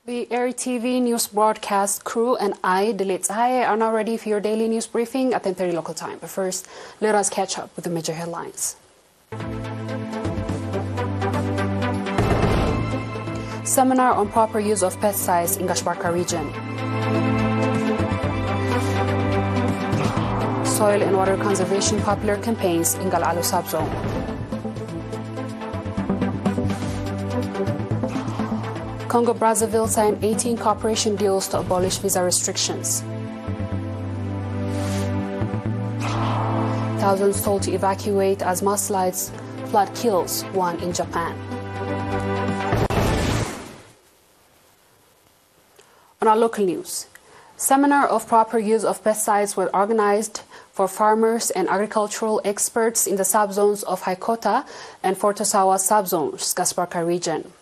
The ERi-TV news broadcast crew and I, Delit Zahaye, are now ready for your daily news briefing at 10:30 local time. But first, let us catch up with the major headlines. Seminar on proper use of pesticides in Gashbarka region. Soil and water conservation popular campaigns in Galalo subzone. Congo-Brazzaville signed 18 cooperation deals to abolish visa restrictions. Thousands told to evacuate as mudslides flood kills one in Japan. On our local news, seminar of proper use of pesticides were organized for farmers and agricultural experts in the subzones of Haikota and Fortosawa subzones, Gashbarka region.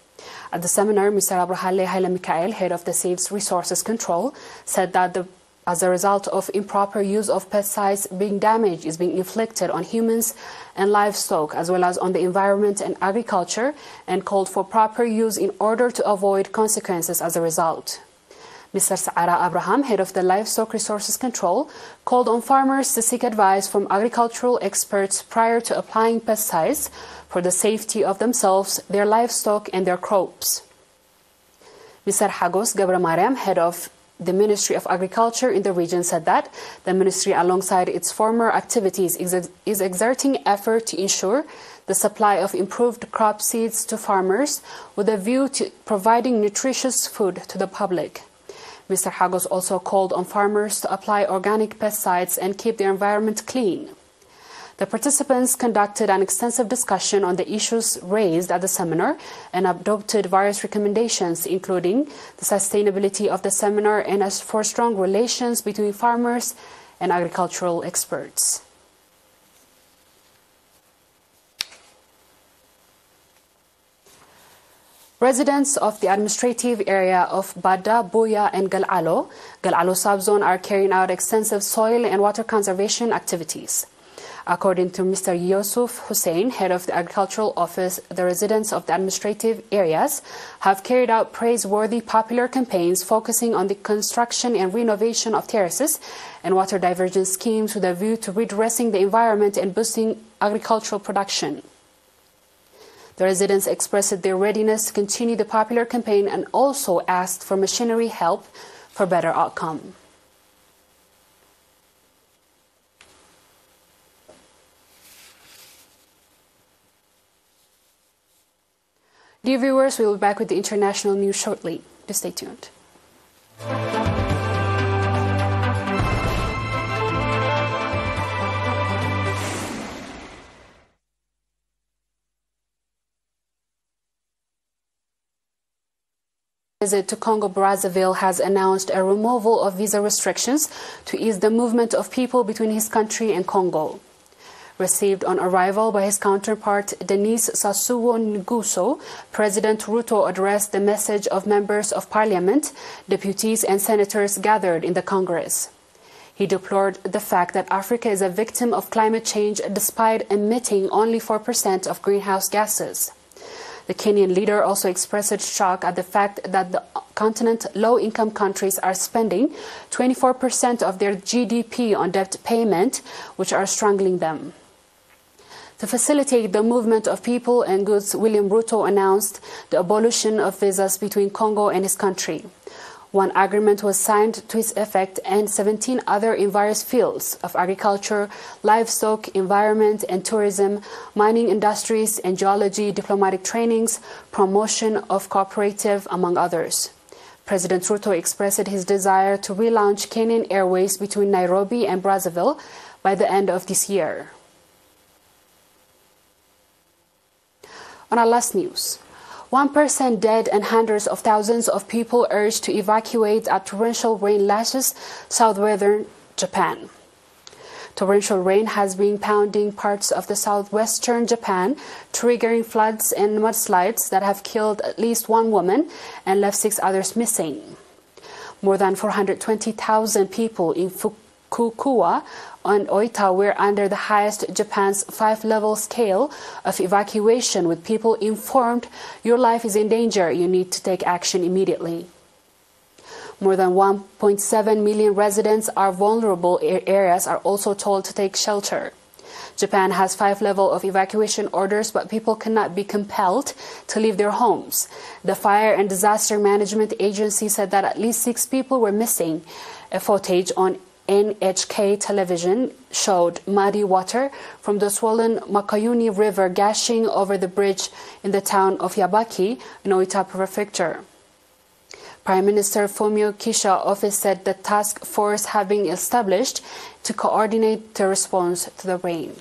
At the seminar, Mr. Abrahale Haile Mikael, head of the Saves Resources Control, said that as a result of improper use of pesticides, damage is being inflicted on humans and livestock, as well as on the environment and agriculture, and called for proper use in order to avoid consequences as a result. Mr. Saara Abraham, head of the Livestock Resources Control, called on farmers to seek advice from agricultural experts prior to applying pesticides for the safety of themselves, their livestock, and their crops. Mr. Hagos Gabramariam, head of the Ministry of Agriculture in the region, said that the ministry, alongside its former activities, is exerting effort to ensure the supply of improved crop seeds to farmers with a view to providing nutritious food to the public. Mr. Hagos also called on farmers to apply organic pesticides and keep their environment clean. The participants conducted an extensive discussion on the issues raised at the seminar and adopted various recommendations, including the sustainability of the seminar and as for strong relations between farmers and agricultural experts. Residents of the administrative area of Bada, Buya and Galalo subzone are carrying out extensive soil and water conservation activities. According to Mr. Yusuf Hussein, head of the Agricultural Office, the residents of the administrative areas have carried out praiseworthy popular campaigns focusing on the construction and renovation of terraces and water diversion schemes with a view to redressing the environment and boosting agricultural production. The residents expressed their readiness to continue the popular campaign and also asked for machinery help for better outcome. Dear viewers, we will be back with the international news shortly. Just stay tuned. Visit to Congo-Brazzaville has announced a removal of visa restrictions to ease the movement of people between his country and Congo. Received on arrival by his counterpart Denis Sassou Nguesso, President Ruto addressed the message of members of parliament, deputies and senators gathered in the Congress. He deplored the fact that Africa is a victim of climate change despite emitting only 4% of greenhouse gases. The Kenyan leader also expressed shock at the fact that the continent's low-income countries are spending 24% of their GDP on debt payment, which are strangling them. To facilitate the movement of people and goods, William Ruto announced the abolition of visas between Congo and his country. One agreement was signed to its effect, and 17 other in various fields of agriculture, livestock, environment and tourism, mining industries and geology, diplomatic trainings, promotion of cooperative, among others. President Ruto expressed his desire to relaunch Kenyan Airways between Nairobi and Brazzaville by the end of this year. On our last news, 1% dead and hundreds of thousands of people urged to evacuate as torrential rain lashes southwestern Japan. Torrential rain has been pounding parts of the southwestern Japan, triggering floods and mudslides that have killed at least one woman and left 6 others missing. More than 420,000 people in Fukuoka and Oita were under the highest Japan's 5-level scale of evacuation, with people informed, "Your life is in danger, you need to take action immediately." More than 1.7 million residents are vulnerable areas are also told to take shelter. Japan has 5 levels of evacuation orders, but people cannot be compelled to leave their homes. The Fire and Disaster Management Agency said that at least 6 people were missing. A footage on NHK television showed muddy water from the swollen Makayuni River gushing over the bridge in the town of Yabaki in Oita Prefecture. Prime Minister Fumio Kishi's office said the task force have been established to coordinate the response to the rain.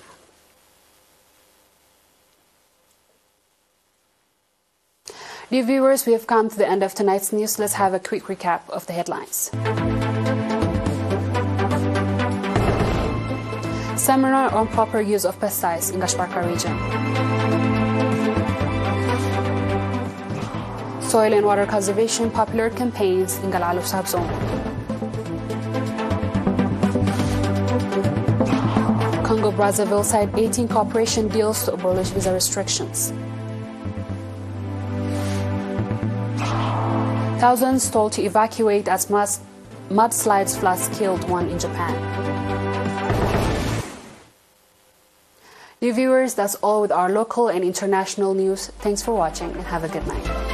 Dear viewers, we have come to the end of tonight's news. Let's have a quick recap of the headlines. Seminar on proper use of pesticides in Gashbarka region. Soil and water conservation popular campaigns in Galalo subzone. Congo-Brazzaville signed 18 cooperation deals to abolish visa restrictions. Thousands told to evacuate as mudslides floods killed 1 in Japan. Dear viewers, that's all with our local and international news. Thanks for watching and have a good night.